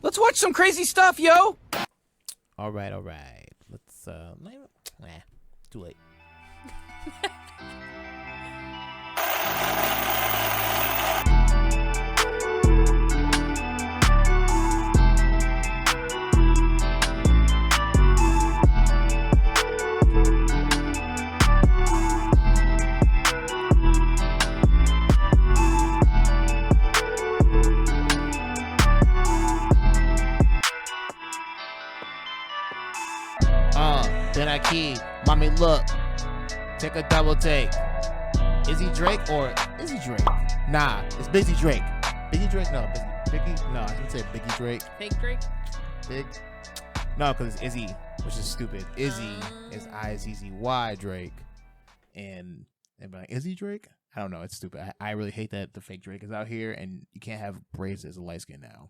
Let's watch some crazy stuff, yo. All right. Let's too late. Then I key, mommy look, take a double take. Is he Drake or is he Drake? Nah, it's Busy Drake. Biggie Drake? No, Biggie? No, I didn't say Biggie Drake. Fake Drake? Big? No, because it's Izzy, which is stupid. Izzy is I-Z-Z-Y Drake. And be like, is he Drake? I don't know, it's stupid. I really hate that the fake Drake is out here and you can't have braids as a light skin now.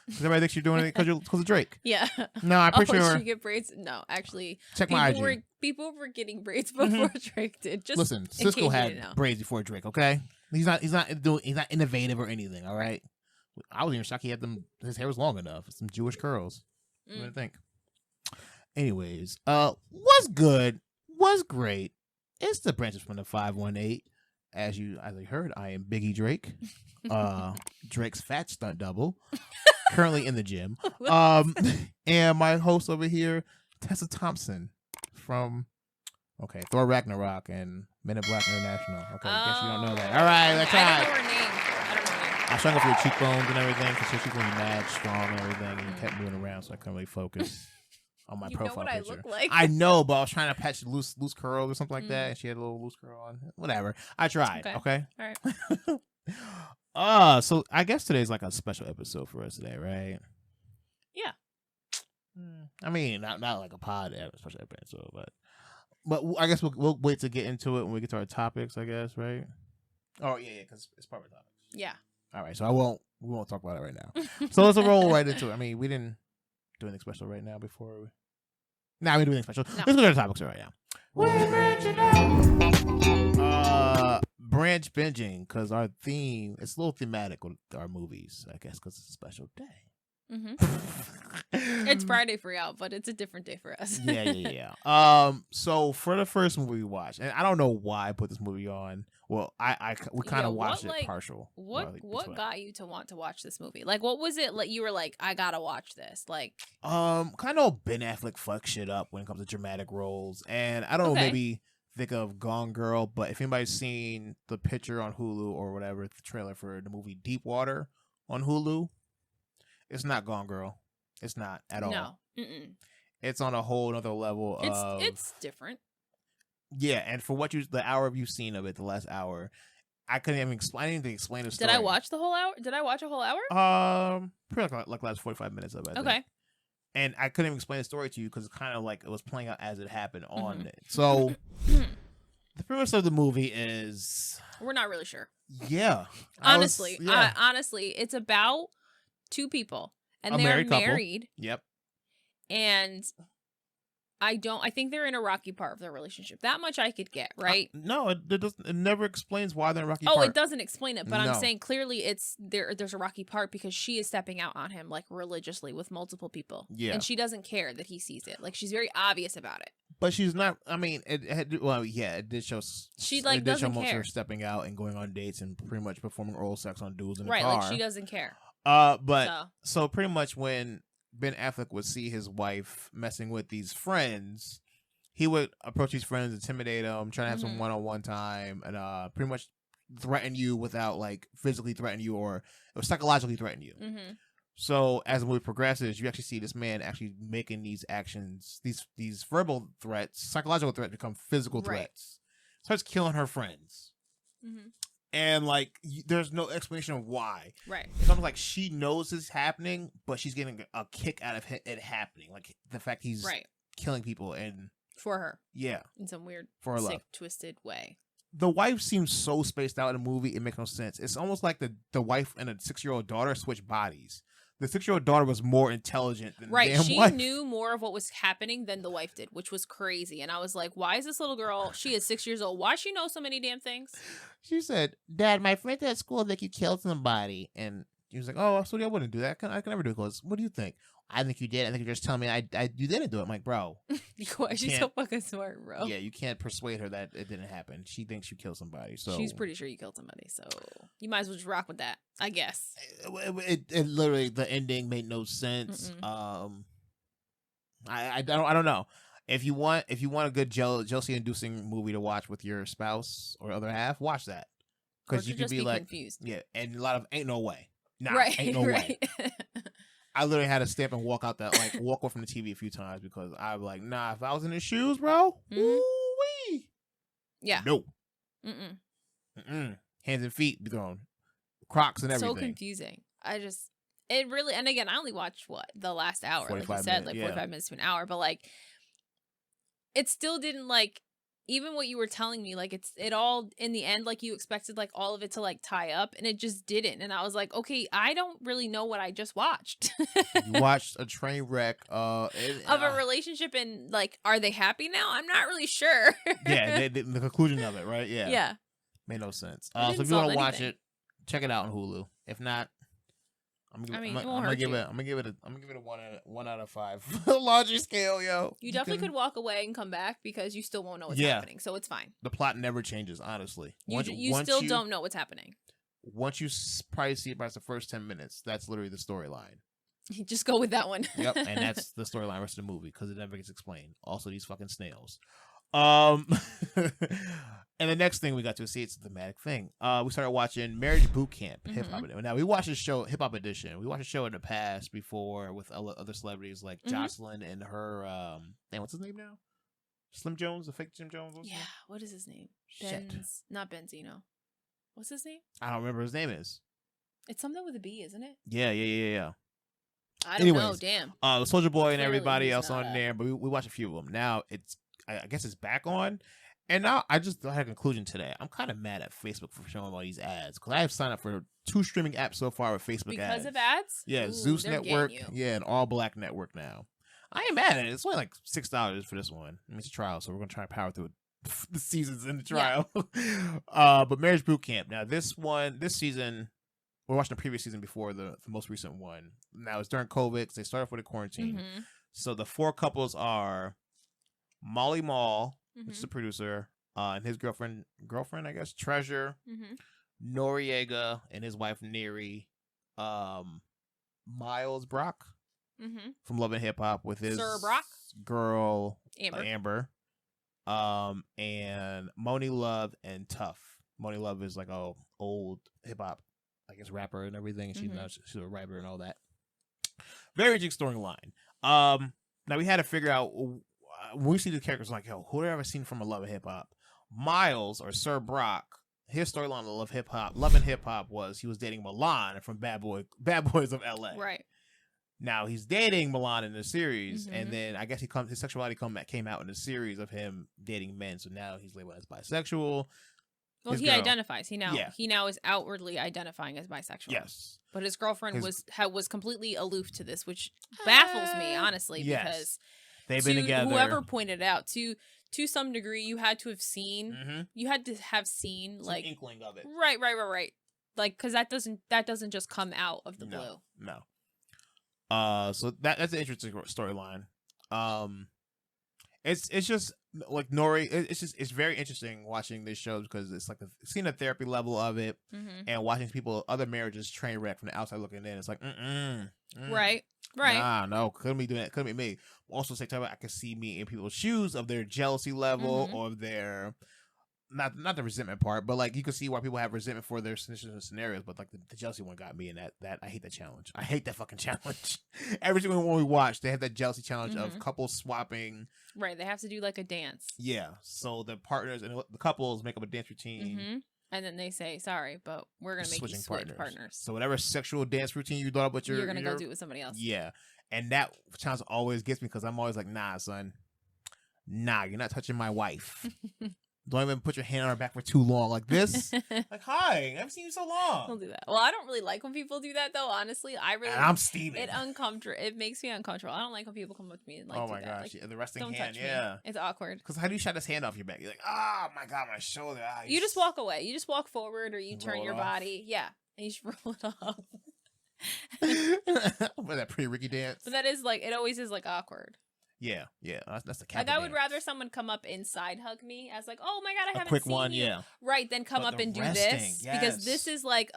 Because everybody thinks you're doing it because of Drake. Yeah. No, I'm pretty sure. You get braids? No, actually. Check my IG. People were getting braids before Drake did. Just listen, Cisco had braids before Drake. Okay, he's not innovative or anything. All right. I was even shocked he had them. His hair was long enough. Some Jewish curls. What do you think? Anyways, what's good? What's great? It's the branches from the 518. As you heard, I am Biggie Drake. Drake's fat stunt double. Currently in the gym. And my host over here, Tessa Thompson from Thor Ragnarok and Men in Black International. Okay, I guess you don't know that. All right, that's right. I don't know her name. I was trying to go for your cheekbones and everything because your cheekbones are mad strong and everything, and you kept moving around, so I couldn't really focus on my profile picture. I look like? I know, but I was trying to patch loose curls or something like that, and she had a little loose curl on. Whatever. I tried. Okay. All right. So I guess today's like a special episode for us today, right? Yeah. I mean, not like a pod special episode, but I guess we'll wait to get into it when we get to our topics, I guess, right? Oh yeah, because it's part of the topics. Yeah. All right, so we won't talk about it right now. So let's roll right into it. I mean, we didn't do anything special right now before we. Nah, we didn't do anything special. No. Let's go to the topics right now. We're branching out. Branch binging, because our theme, it's a little thematic with our movies, I guess, because it's a special day. It's Friday for y'all, but it's a different day for us. Yeah. So for the first movie we watched, and I don't know why I put this movie on. Well, we kind of watched it partial. What got you to want to watch this movie? Like, what was it like? You were like, I gotta watch this. Like, kind of Ben Affleck fuck shit up when it comes to dramatic roles, and I don't know, maybe think of Gone Girl, but if anybody's seen the picture on Hulu or whatever, the trailer for the movie Deep Water on Hulu, it's not Gone Girl. It's not at all. No. It's on a whole other level. It's different. Yeah, and for the hour you've seen of it, the last hour, I couldn't even explain the story. Did I watch the whole hour? Did I watch a whole hour? Pretty like last 45 minutes of it. I think. And I couldn't even explain the story to you because it's kind of like it was playing out as it happened on it. So the premise of the movie is we're not really sure. Yeah, honestly, it's about two people and they're married. Yep. And I think they're in a rocky part of their relationship. That much I could get, right? No, it never explains why they're in a rocky part. Oh, it doesn't explain it, but I'm saying clearly there's a rocky part because she is stepping out on him like religiously with multiple people. Yeah. And she doesn't care that he sees it. Like she's very obvious about it. But she's not, I mean, it did show she like doesn't care. Her stepping out and going on dates and pretty much performing oral sex on dudes in the car. Right, like she doesn't care. So pretty much when Ben Affleck would see his wife messing with these friends, he would approach these friends, intimidate them, try to have some one-on-one time, and pretty much threaten you without like physically threaten you or psychologically threaten you. So as the movie progresses, you actually see this man actually making these actions, these verbal threats, psychological threats become physical threats. Starts killing her friends. And like, there's no explanation of why. Right. It's almost like she knows it's happening, but she's getting a kick out of it happening. Like the fact he's killing people and for her. Yeah. In some weird, for sick, love. Twisted way. The wife seems so spaced out in the movie, it makes no sense. It's almost like the wife and a 6-year-old daughter switch bodies. The 6-year-old daughter was more intelligent than the damn she wife. knew more of what was happening than the wife did, which was crazy. And I was like, why is this little girl, she is 6 years old, why she know so many damn things? She said, Dad, my friend at school think you killed somebody. And He was like, "Oh, Sweetie, I wouldn't do that. I can never do it." He goes, "What do you think?" "I think you did. I think you're just telling me you didn't do it." I'm like, "Bro, she's so fucking smart, bro." Yeah, you can't persuade her that it didn't happen. She thinks you killed somebody. So she's pretty sure you killed somebody. So you might as well just rock with that, I guess. It literally, the ending made no sense. I don't know. If you want a good jealousy-inducing movie to watch with your spouse or other half, watch that. Because you could be like confused. Yeah, and a lot of ain't no way. Nah, right, ain't no right. way. I literally had to step and walk out walk away from the TV a few times because I was like, nah, if I was in his shoes, bro, ooh-wee. Yeah. No. Mm-mm. Hands and feet be thrown. Crocs and everything. So confusing. It really, and again, I only watched the last hour, like you said, 45 minutes to an hour, but like, it still didn't even what you were telling me, like it all in the end, like you expected like all of it to like tie up, and it just didn't. And I was like, okay, I don't really know what I just watched. You watched a train wreck of a relationship, and like, are they happy now? I'm not really sure. Yeah, the conclusion of it, right? Yeah. Yeah. Made no sense. So if you want to watch it, check it out on Hulu. If not, I'm gonna give it a 1 out of 5 laundry scale, yo. You definitely could walk away and come back because you still won't know what's happening, so it's fine. The plot never changes, honestly. You still don't know what's happening. Once you probably see it by the first 10 minutes, that's literally the storyline. Just go with that one. Yep, and that's the storyline rest of the movie because it never gets explained. Also, these fucking snails. And the next thing we got to see, it's a thematic thing. We started watching Marriage Boot Camp, Hip Hop. Now we watched this show, Hip Hop Edition. We watched a show in the past before with other celebrities like Jocelyn and her. What's his name now? Slim Jones, the fake Jim Jones. What is his name? Shit. Not Benzino. What's his name? I don't remember his name is. It's something with a B, isn't it? Yeah. I don't know. Damn. Soulja Boy and everybody else on there, but we watched a few of them. Now I guess it's back on. And now I just had a conclusion today. I'm kind of mad at Facebook for showing all these ads because I have signed up for 2 streaming apps so far with Facebook ads. Because of ads? Yeah, Zeus Network. Yeah, and All Black Network now. I ain't mad at it. It's only like $6 for this one. I mean, it's a trial, so we're gonna try to power through the seasons in the trial. Yeah. But Marriage Boot Camp. Now this season, we're watching the previous season before the most recent one. Now it's during COVID because they started off with a quarantine. So the 4 couples are Molly Mall, which is the producer, and his girlfriend, I guess, Treasure, Noriega, and his wife Neri, Miles Brock from Love and Hip Hop with his Sir Brock girl Amber, and Moni Love and Tough. Moni Love is like a old hip hop, I guess, rapper and everything, and she's a writer and all that. Very interesting storyline. Now we had to figure out. When we see the characters, like, yo, who have I ever seen from a Love and Hip Hop? Miles, or Sir Brock, his storyline of Love and Hip Hop was he was dating Milan from Bad Boys of LA. Right. Now he's dating Milan in the series, and then I guess his sexuality came out in the series of him dating men. So now he's labeled as bisexual. Well, he identifies. He now is outwardly identifying as bisexual. Yes. But his girlfriend was completely aloof to this, which baffles me, honestly, because they've been together. Whoever pointed out to some degree, you had to have seen. You had to have seen some like inkling of it. Right. Like, because that doesn't just come out of the blue. No. So that's an interesting storyline. It's just like Nori. It's very interesting watching this show because it's like seeing the therapy level of it and watching other marriages train wreck from the outside looking in. It's like Right. Nah, no, couldn't be doing that. Couldn't be me. Also, same time, I can see me in people's shoes of their jealousy level or their not the resentment part, but like you can see why people have resentment for their scenarios. But like the jealousy one got me, and that I hate that challenge. I hate that fucking challenge. Every single one we watch, they have that jealousy challenge of couples swapping. Right, they have to do like a dance. Yeah, so the partners and the couples make up a dance routine. And then they say, sorry, but we're going to make you switch partners. So whatever sexual dance routine you thought up with you're going to go do it with somebody else. Yeah. And that challenge always gets me because I'm always like, nah, son. Nah, you're not touching my wife. Don't even put your hand on her back for too long like this. Like, hi, I haven't seen you so long. Don't do that. Well, I don't really like when people do that, though, honestly. And I'm steaming. It makes me uncomfortable. I don't like when people come up to me and like, oh my do gosh, that. Like, the resting don't hand, touch me. It's awkward. Because how do you shut his hand off your back? You're like, oh my God, my shoulder. You just walk away. You just walk forward or you turn your body. Yeah. And you just roll it off. With that pre-Ricky dance. But that is like, it always is like awkward. Yeah. That's the like I would rather someone come up inside hug me as like, oh my god, I haven't quick seen one, you. yeah. Right, then come up and do this because this is like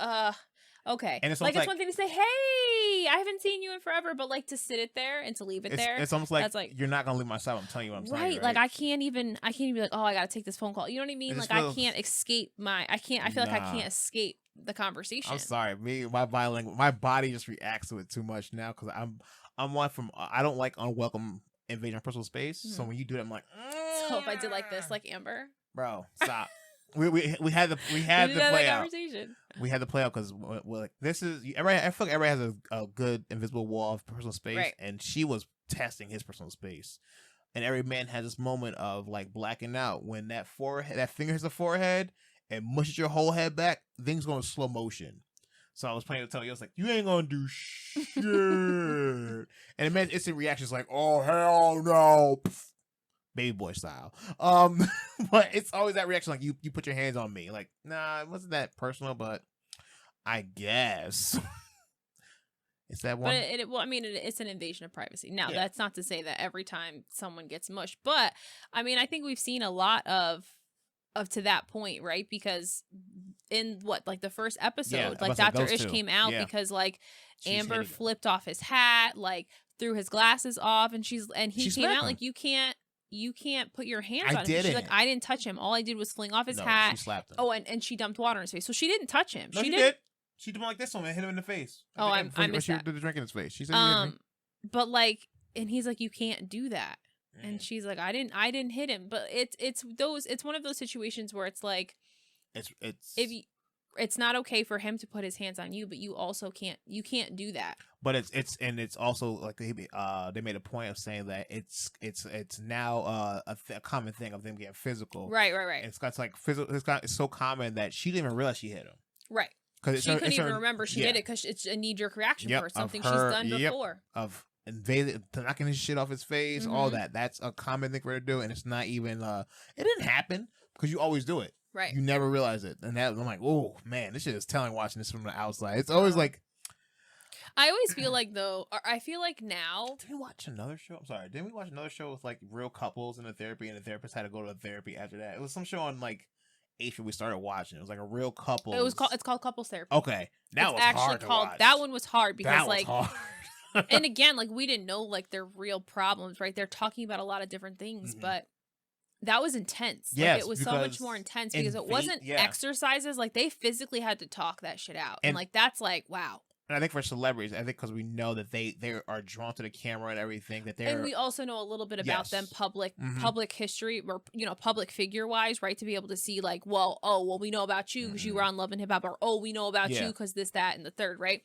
okay. And it's like it's one thing to say, hey, I haven't seen you in forever, but like to sit it there and to leave it there. It's almost like you're not gonna leave my side. I'm telling you what I'm telling you. Right, like I can't even be like, oh, I gotta take this phone call. You know what I mean? Like I can't escape I feel like I can't escape the conversation. I'm sorry, my body just reacts to it too much now because I'm one from I don't like unwelcome invasion of personal space. So when you do it, I'm like, so if I did like this, like Amber, bro, stop. we had the play out. We had to play out because like this is I feel like everybody has a good invisible wall of personal space, right. And she was testing his personal space, and every man has this moment of like blacking out when that finger hits the forehead and mushes your whole head back. Things go in slow motion. So I was planning to tell you, I was like, you ain't gonna do shit. And the man's instant reaction is like, oh, hell no. Baby boy style. But it's always that reaction like, you put your hands on me. Like, nah, it wasn't that personal, but I guess. It's that one. But well, I mean, it's an invasion of privacy. Now, that's not to say that every time someone gets mushed. But, I mean, I think we've seen a lot of to that point, right? Because in like the first episode, like Dr. Ish came out because like Amber flipped off his hat, like threw his glasses off, and he came out like, you can't put your hands on him. She's like, I didn't touch him. All I did was fling off his hat. She slapped him. Oh, and she dumped water in his face. So she didn't touch him. No, she did. She did like this one and hit him in the face. I missed that. She did the drink in his face. She said, you hit me. But like, and he's like, you can't do that. And she's like, I didn't hit him. But it's one of those situations where it's like, it's not okay for him to put his hands on you, but you also can't do that. But it's also like they made a point of saying that it's now a common thing of them getting physical. Right. It's like physical. It's so common that she didn't even realize she hit him. Right. Because she couldn't even remember she did it because it's a knee-jerk reaction for something she's done before. Of invading, knocking his shit off his face, all that. That's a common thing for her to do, and it's not even. It didn't happen because you always do it. Right. You never realize it, and that I'm like, oh man, this shit is telling watching this from the outside. It's always like. I always feel like I feel like now. Did we watch another show? I'm sorry. Didn't we watch another show with like real couples in a therapy, and the therapist had to go to therapy after that? It was some show on like H we started watching. It was like a real couple. It's called Couples Therapy. Okay, that was hard to watch. That one was hard because that was hard. And again, like we didn't know like their real problems, right? They're talking about a lot of different things, but that was intense. Yes, like, it was so much more intense because it wasn't exercises. Like they physically had to talk that shit out, and like that's like wow. And I think for celebrities, I think because we know that they are drawn to the camera and everything that they're. And we also know a little bit about them public history or public figure wise, right? To be able to see like, well, we know about you because you were on Love and Hip Hop, or we know about you because this, that, and the third, right?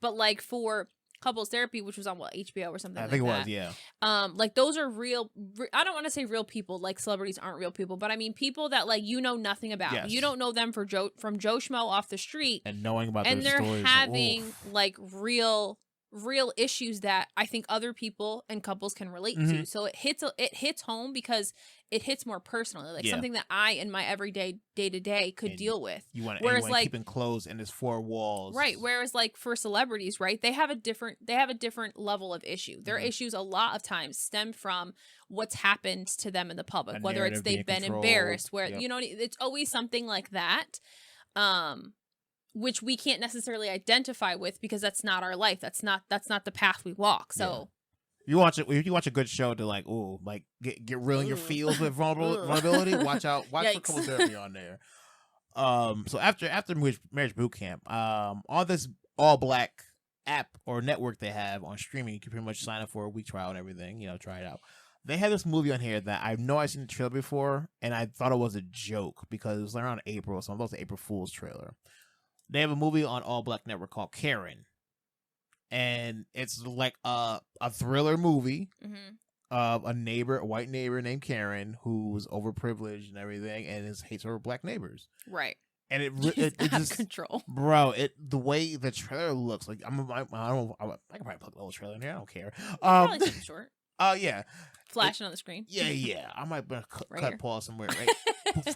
But like for Couples Therapy, which was on HBO or something. I think it was, yeah. Like those are real. I don't want to say real people. Like celebrities aren't real people, but I mean people that like nothing about. Yes. You don't know them from Joe Schmo off the street, and knowing about and they're stories, having like real issues that I think other people and couples can relate to. So it hits home because it hits more personally, like something that I in my everyday day-to-day could deal with. You want to keep enclosed in this four walls, right? Whereas like for celebrities, right, they have a different level of issue. Their issues a lot of times stem from what's happened to them in the public, whether it's they've been embarrassed, where it's always something like that. Which we can't necessarily identify with because that's not our life. That's not the path we walk. So you watch it. If you watch a good show to like, like get real in your feels with vulnerability. Watch for Couples Therapy on there. So after Marriage Boot Camp, on this all black app or network they have on streaming, you can pretty much sign up for a week trial and everything. Try it out. They had this movie on here that I know I've seen the trailer before, and I thought it was a joke because it was around April, so I thought it was the April Fool's trailer. They have a movie on All Black Network called Karen, and it's like a thriller movie of a white neighbor named Karen who's overprivileged and everything, and hates her black neighbors. Right. And it just control, bro. The way the trailer looks, like I can probably put the whole trailer in there. I don't care. Probably something short. Yeah, flashing on the screen. Yeah. I might cut pause somewhere. Right.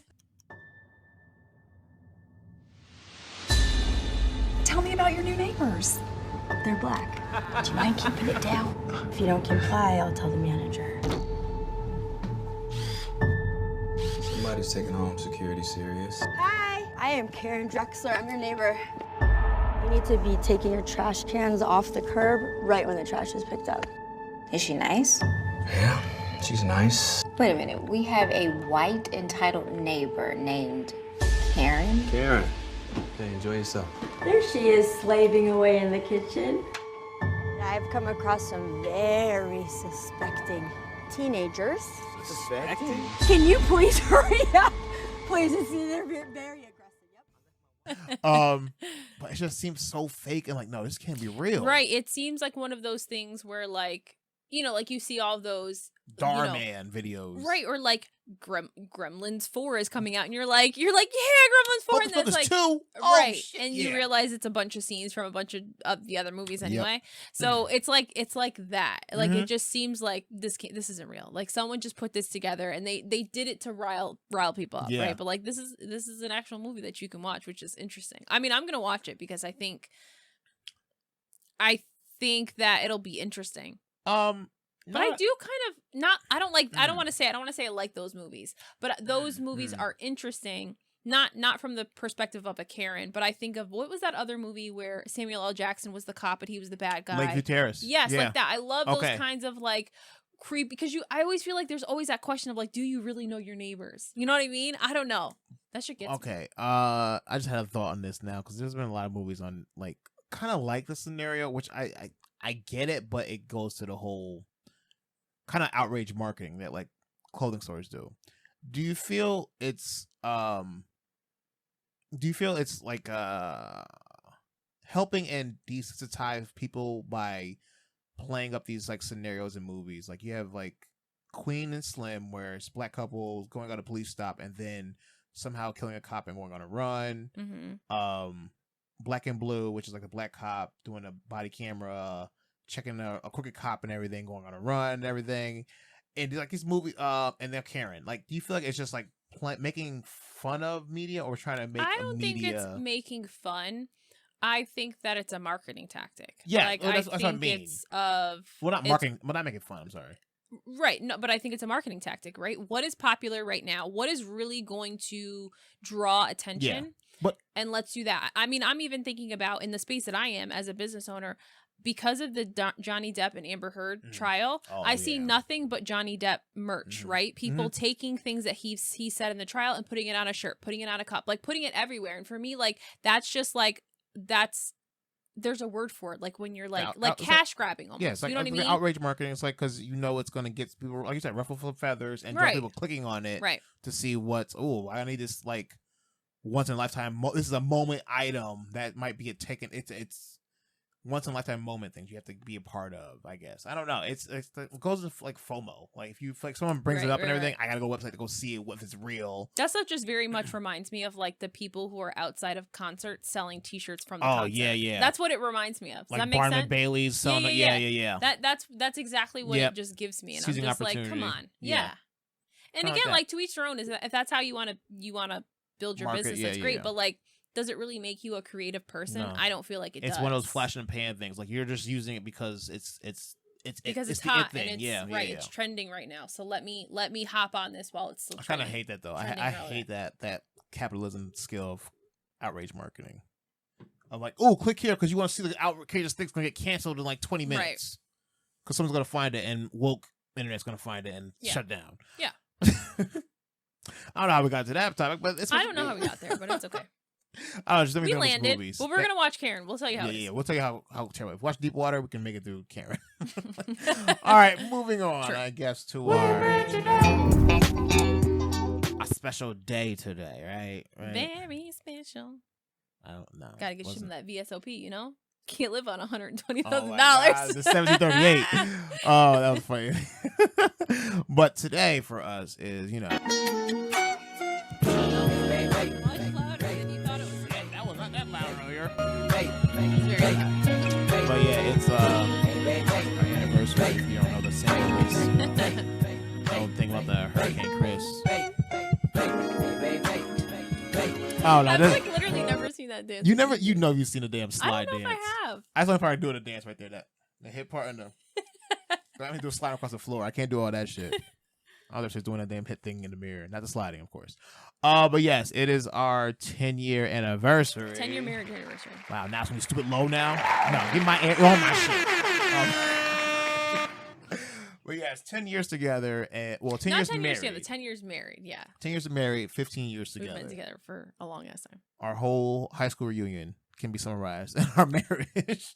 Tell me about your new neighbors. They're black. Do you mind keeping it down? If you don't comply, I'll tell the manager. Somebody's taking home security serious. Hi, I am Karen Drexler. I'm your neighbor. You need to be taking your trash cans off the curb right when the trash is picked up. Is she nice? Yeah, she's nice. Wait a minute. We have a white entitled neighbor named Karen. Karen, hey, enjoy yourself. There she is, slaving away in the kitchen. I've come across some very suspecting teenagers. Suspecting? Can you please hurry up? Please, they're very aggressive. But it just seems so fake and like, no, this can't be real. Right. It seems like one of those things where like, you know, like you see all those Darman videos. Right, or like Gremlins 4 is coming out and you're like, yeah, Gremlins 4 and then it's like 2? Right. Shit, and you realize it's a bunch of scenes from a bunch of the other movies anyway. Yep. So it's like that. Like it just seems like this isn't real. Like someone just put this together and they did it to rile people up, right? But like this is an actual movie that you can watch, which is interesting. I mean, I'm going to watch it because I think that it'll be interesting. But I do kind of not. I don't want to say I like those movies, but those movies are interesting. Not from the perspective of a Karen, but I think of what was that other movie where Samuel L. Jackson was the cop, but he was the bad guy. Lakeview Terrace. Yes, like that. I love those kinds of like creep because I always feel like there's always that question of like, do you really know your neighbors? You know what I mean? I don't know. That shit gets me. I just had a thought on this now because there's been a lot of movies on like kind of like the scenario, which I get it, but it goes to the whole kind of outrage marketing that like clothing stores do. Do you feel it's like helping and desensitize people by playing up these like scenarios in movies? Like you have like Queen and Slim where it's black couples going on a police stop and then somehow killing a cop and going on a run. Black and Blue, which is like a black cop doing a body camera checking a crooked cop and everything, going on a run and everything, and like this movie, and they're Karen. Like, do you feel like it's just like making fun of media or trying to make? I don't think it's making fun. I think that it's a marketing tactic. Yeah, like, that's what I mean. It's not marketing, but not making fun. I'm sorry. Right. No, but I think it's a marketing tactic, right? What is popular right now? What is really going to draw attention? And let's do that. I mean, I'm even thinking about in the space that I am as a business owner. Because of the Johnny Depp and Amber Heard trial, I see nothing but Johnny Depp merch, right? People taking things that he said in the trial and putting it on a shirt, putting it on a cup, like putting it everywhere. And for me, like, that's just like, there's a word for it. Like when you're like cash grabbing almost. Yeah, it's like, you know what I mean? Outrage marketing. It's like, because you know it's going to get people, like you said, ruffle for feathers and get people clicking on it to see what's, I need this like once in a lifetime. This is a moment item that might be taken. It's once in a lifetime moment things you have to be a part of, I guess. I don't know. It goes to like FOMO. Like if you like someone brings it up and everything, I gotta go website to go see it if it's real. That stuff just very much reminds me of like the people who are outside of concerts selling T-shirts from the concert. Yeah. That's what it reminds me of. Does like that make Barnum sense? Bailey's selling yeah. That's exactly what it just gives me, and I'm just like, come on, yeah. And again, like to each their own. Is that if that's how you want to build your business, that's great. But like, does it really make you a creative person? No. I don't feel like it does. It's one of those flash in the pan things. Like you're just using it because it's hot thing. And it's it's trending right now. So let me hop on this while it's still trending. I kind of hate that though. I hate that capitalism skill of outrage marketing. I'm like, oh, click here because you want to see the outrageous thing's gonna get canceled in like 20 minutes. Because someone's gonna find it and woke internet's gonna find it and shut down. Yeah. I don't know how we got to that topic, but I don't know how we got there, but it's okay. We landed, movies. But we're gonna watch Karen. We'll tell you how. Yeah, we'll tell you how terrible. If we watch Deepwater, we can make it through Karen. All right, moving on. I guess to a special day today, right? Very special. I don't know. Gotta get some of that VSOP, you know. Can't live on $120,000. The 1738. Oh, that was funny. But today for us is, you know. But yeah, it's our anniversary. If you don't know the St. Louis, don't think about the Hurricane Chris. Oh no, I've like literally never seen that that dance. You've seen a damn slide I don't know dance. if I have. I saw part doing a dance right there. That the hip part and the. I mean, do a slide across the floor. I can't do all that shit. I was just doing that damn hit thing in the mirror, not the sliding, of course. But yes, it is our 10-year anniversary. 10-year marriage anniversary. Wow, now it's gonna be stupid low now. No, get my all my shit. But yes, 10 years together, and 10 Not years 10 married. years together. 10 years married. Yeah. 10 years married, 15 years together. We've been together for a long ass time. Our whole high school reunion can be summarized in our marriage.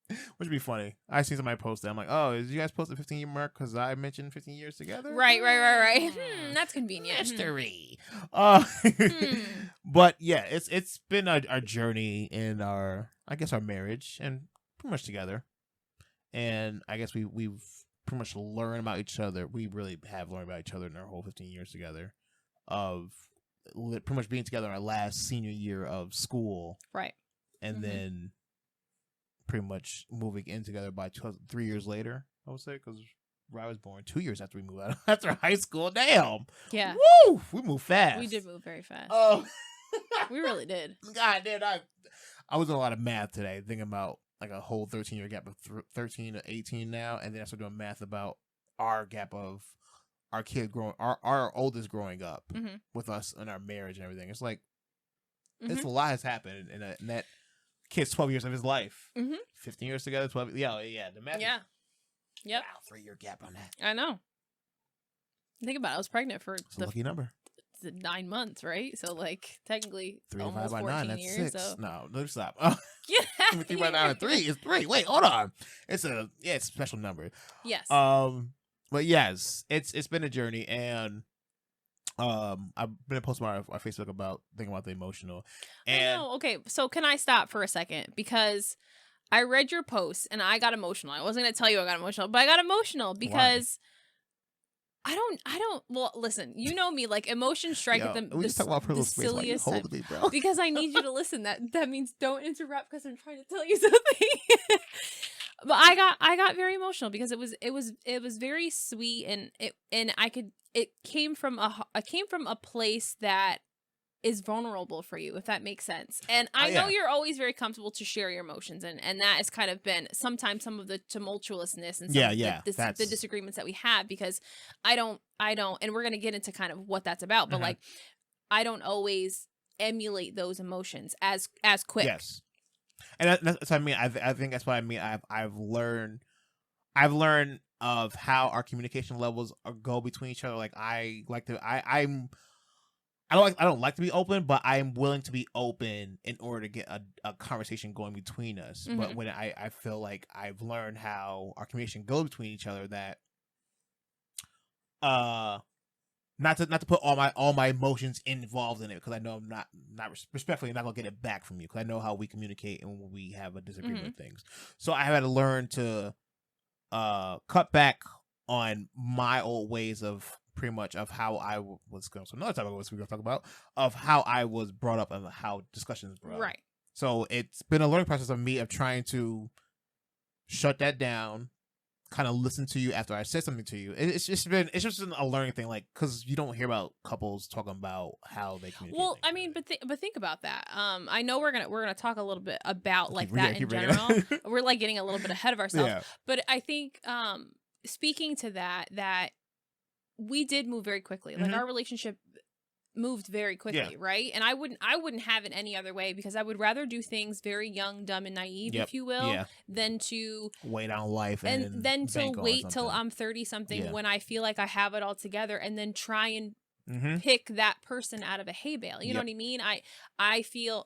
Which would be funny. I see somebody post that. I'm like, oh, did you guys post the 15-year mark because I mentioned 15 years together? Right. That's convenient. Mystery. But yeah, it's been our journey in our marriage and pretty much together. And I guess we've pretty much learned about each other. We really have learned about each other in our whole 15 years together of pretty much being together in our last senior year of school. Right. And then pretty much moving in together by 3 years later, I would say, because I was born 2 years after we moved out after high school. Damn. Yeah. Woo! We moved fast. We did move very fast. Oh. We really did. God damn, I was doing a lot of math today, thinking about like a whole 13-year gap of 13 to 18 now, and then I started doing math about our gap of our kid growing, our oldest growing up with us and our marriage and everything. It's like, it's a lot has happened in that kid's 12 years of his life. 15 years together, 12. Yeah, the math. Yeah. Yep. Wow, 3-year gap on that. I know. Think about it. I was pregnant for It's a lucky number. 9 months, right? So like technically 3 almost divided by 14 9, that's years. 6. So No, stop. yeah. 3 by 9 and 3 is 3. Wait, hold on. It's a special number. Yes. But yes, it's been a journey, and I've been posting on our Facebook about thinking about the emotional. And I know. Okay, so can I stop for a second, because I read your post and I got emotional. I wasn't gonna tell you I got emotional, but I got emotional because I don't. Well, listen, you know me. Like, emotions strike at we just talk about the space. Why you silliest hold time. me, bro? Because I need you to listen. That means don't interrupt because I'm trying to tell you something. But I got very emotional because it was very sweet, and it came from a place that is vulnerable for you, if that makes sense. And I know you're always very comfortable to share your emotions, and that has kind of been sometimes some of the tumultuousness and the disagreements that we have, because I don't, and we're gonna get into kind of what that's about, but like, I don't always emulate those emotions as quick. Yes, and that's what I mean. I think that's what I mean. I've learned of how our communication levels go between each other. Like, I don't like to be open, but I am willing to be open in order to get a conversation going between us. But when I feel like I've learned how our communication goes between each other, that not to put all my emotions involved in it, because I know I'm not respectfully, I'm not gonna get it back from you, because I know how we communicate and when we have a disagreement with things. So I had to learn to cut back on my old ways of pretty much of how I was going. So another topic we're going to talk about of how I was brought up and how discussions brought up. Right. So it's been a learning process of me of trying to shut that down, kind of listen to you after I said something to you. It's just a learning thing, like, because you don't hear about couples talking about how they communicate. Well, I mean, but think about that. I know we're gonna talk a little bit about like that in general. We're like getting a little bit ahead of ourselves, but I think speaking to that we did move very quickly. Like, our relationship moved very quickly, right? And I wouldn't have it any other way, because I would rather do things very young, dumb, and naive, if you will, than to wait on life and then to wait till I'm 30 something when I feel like I have it all together, and then try and pick that person out of a hay bale. You know what I mean? I feel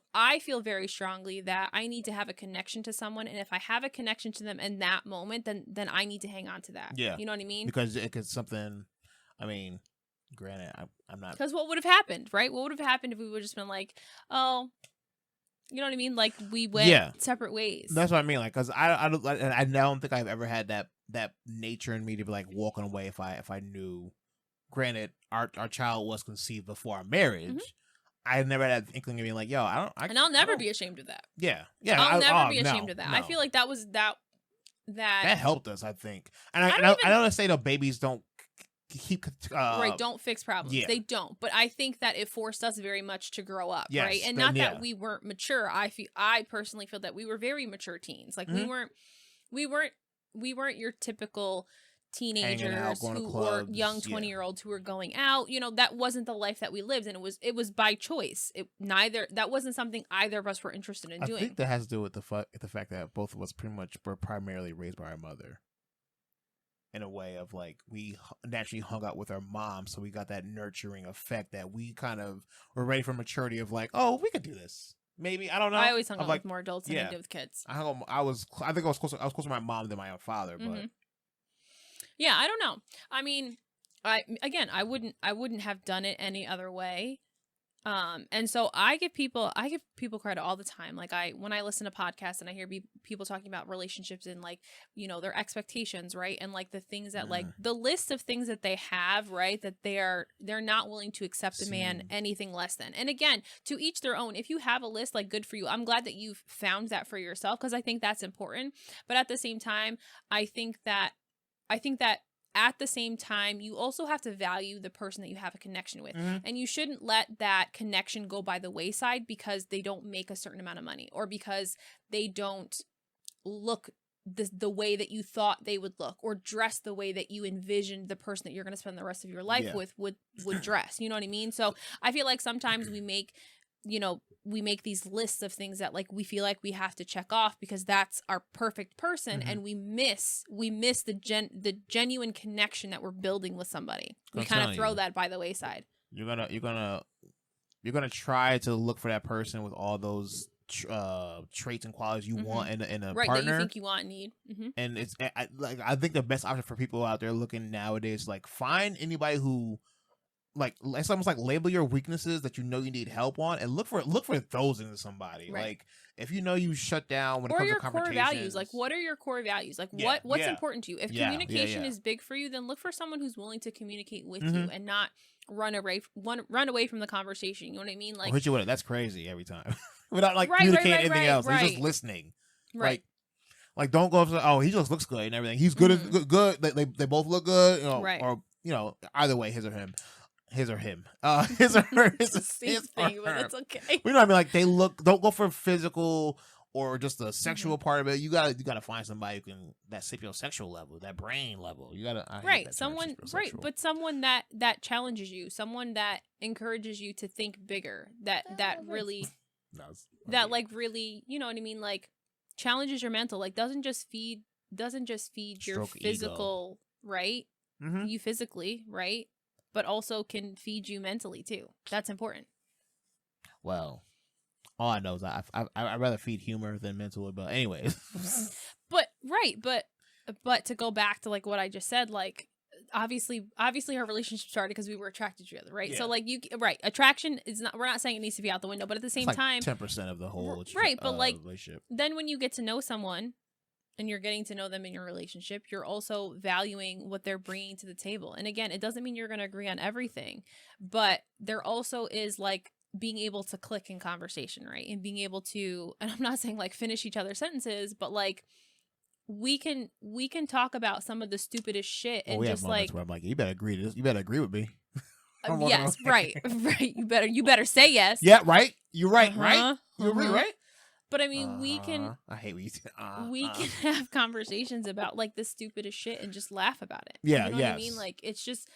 very strongly that I need to have a connection to someone, and if I have a connection to them in that moment, then I need to hang on to that. Yeah, you know what I mean? Because it could something. I mean, granted, I'm not. Because what would have happened, right? What would have happened if we would have just been like, oh, you know what I mean? Like, we went separate ways. That's what I mean. Like, because I don't think I've ever had that nature in me to be like walking away if I knew. Granted, our child was conceived before our marriage. I never had that inkling of being like, yo, and I'll never be ashamed of that. Yeah. I'll never be ashamed of that. No. I feel like that was that helped us, I think. And I don't want to say the babies don't keep right, don't fix problems. Yeah. They don't. But I think that it forced us very much to grow up, Yes, right? And then, not that we weren't mature. I personally feel that we were very mature teens. Like we weren't your typical teenagers going to who clubs, were young 20-year-olds who were going out. You know, that wasn't the life that we lived, and it was by choice. That wasn't something either of us were interested in doing. I think that has to do with the fact that both of us pretty much were primarily raised by our mother. In a way of like, we naturally hung out with our mom, so we got that nurturing effect that we kind of were ready for maturity of like, oh, we could do this. Maybe, I don't know. I always hung out like, with more adults than I did with kids. I think I was closer to my mom than my own father, but yeah, I don't know. I mean, I wouldn't have done it any other way. And so I give people credit all the time. Like when I listen to podcasts and I hear people talking about relationships and like, you know, their expectations, right? And like the things that like the list of things that they have, right? That they're not willing to accept a man anything less than. And again, to each their own. If you have a list, like, good for you. I'm glad that you've found that for yourself, because I think that's important. But at the same time, I think that at the same time, you also have to value the person that you have a connection with. And you shouldn't let that connection go by the wayside because they don't make a certain amount of money, or because they don't look the way that you thought they would look, or dress the way that you envisioned the person that you're going to spend the rest of your life with would dress. You know what I mean? So I feel like sometimes we make these lists of things that like we feel like we have to check off because that's our perfect person, and we miss the genuine connection that we're building with somebody. We kind of throw that by the wayside. You're gonna try to look for that person with all those traits and qualities you want in a right, partner that you think you want and need. And it's I think the best option for people out there looking nowadays, like, find anybody who like it's almost like label your weaknesses that you know you need help on, and look for those in somebody. Right. Like if you know you shut down when it comes to confrontations. Or your core values. Like, what are your core values? Like what's important to you? If communication is big for you, then look for someone who's willing to communicate with you and not run away from the conversation. You know what I mean? Like, hit you with it. That's crazy every time. Without like communicating anything else. He's just listening. Right. Like don't go up to, oh, he just looks good and everything. He's good good. They both look good, you know, or you know, either way, his or him. His or him. His or her. It's the same thing, but it's okay. We know what I mean? Like, they look, don't go for physical or just the sexual part of it. You gotta find somebody who can, that sapiosexual level, that brain level. You gotta someone but someone that challenges you, someone that encourages you to think bigger, that really really, you know what I mean, like challenges your mental, like doesn't just feed your physical ego. Right? You physically, right? But also can feed you mentally too. That's important. Well, all I know is I'd rather feed humor than mentally. But anyways, but to go back to like what I just said, like obviously our relationship started because we were attracted to each other, right? Yeah. So like attraction is not. We're not saying it needs to be out the window, but at the same time, 10% of the whole but like relationship. Then when you get to know someone, and you're getting to know them in your relationship, you're also valuing what they're bringing to the table. And again, it doesn't mean you're going to agree on everything, but there also is like being able to click in conversation, right? And being able to, and I'm not saying like finish each other's sentences, but like we can talk about some of the stupidest shit and just like, where I'm like, you better agree to this. You better agree with me. Yes, right. You better say yes. Yeah, right. You're right, right? You agree, right? But I mean, we can. I hate when you say. We can have conversations about like the stupidest shit and just laugh about it. Yeah, you know what I mean? Like it's just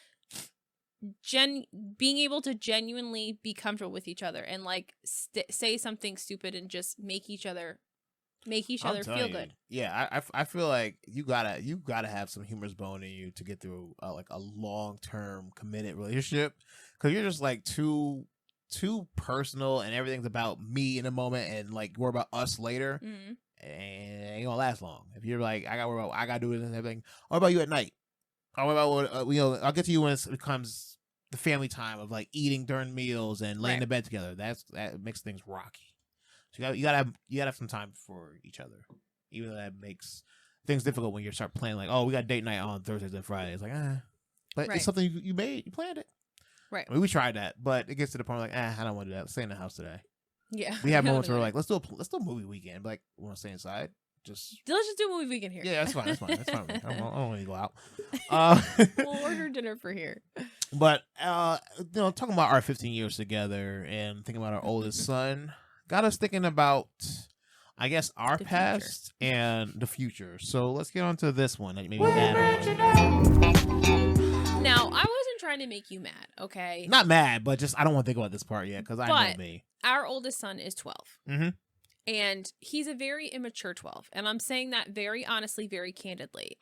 being able to genuinely be comfortable with each other and like say something stupid and just make each other feel good. Yeah, I feel like you gotta have some humorous bone in you to get through like a long-term committed relationship, because you're just like too personal and everything's about me in the moment and like we're about us later, and it ain't gonna last long. If you're like, I gotta do this and everything. What about you at night? Or what about I'll get to you when it becomes the family time of like eating during meals and laying in bed together. That makes things rocky. So you gotta have some time for each other, even though that makes things difficult when you start planning like, oh, we got date night on Thursdays and Fridays. Like, but it's something you planned it. Right. I mean, we tried that, but it gets to the point where like, I don't want to do that. Let's stay in the house today. Yeah. We have moments where we're like, let's do a movie weekend. But like, we want to stay inside. just let's just do a movie weekend here. Yeah, that's fine. That's fine. That's fine. I don't want to go out. We'll order dinner for here. But talking about our 15 years together and thinking about our oldest son got us thinking about, I guess, our past and the future. So let's get on to this one. Maybe Now, I wasn't trying to make you mad, okay? Not mad, but just I don't want to think about this part yet because I know me. Our oldest son is 12. Mm-hmm. And he's a very immature 12. And I'm saying that very honestly, very candidly.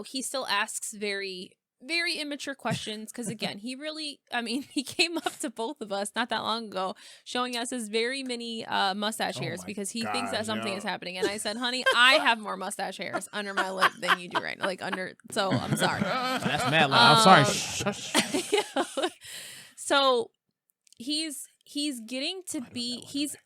He still asks very, very immature questions because, again, he came up to both of us not that long ago showing us his very many mustache hairs because he thinks that something is happening. And I said, honey, I have more mustache hairs under my lip than you do right now. So I'm sorry. That's mad loud. I'm sorry. Shush. So he's getting to be he's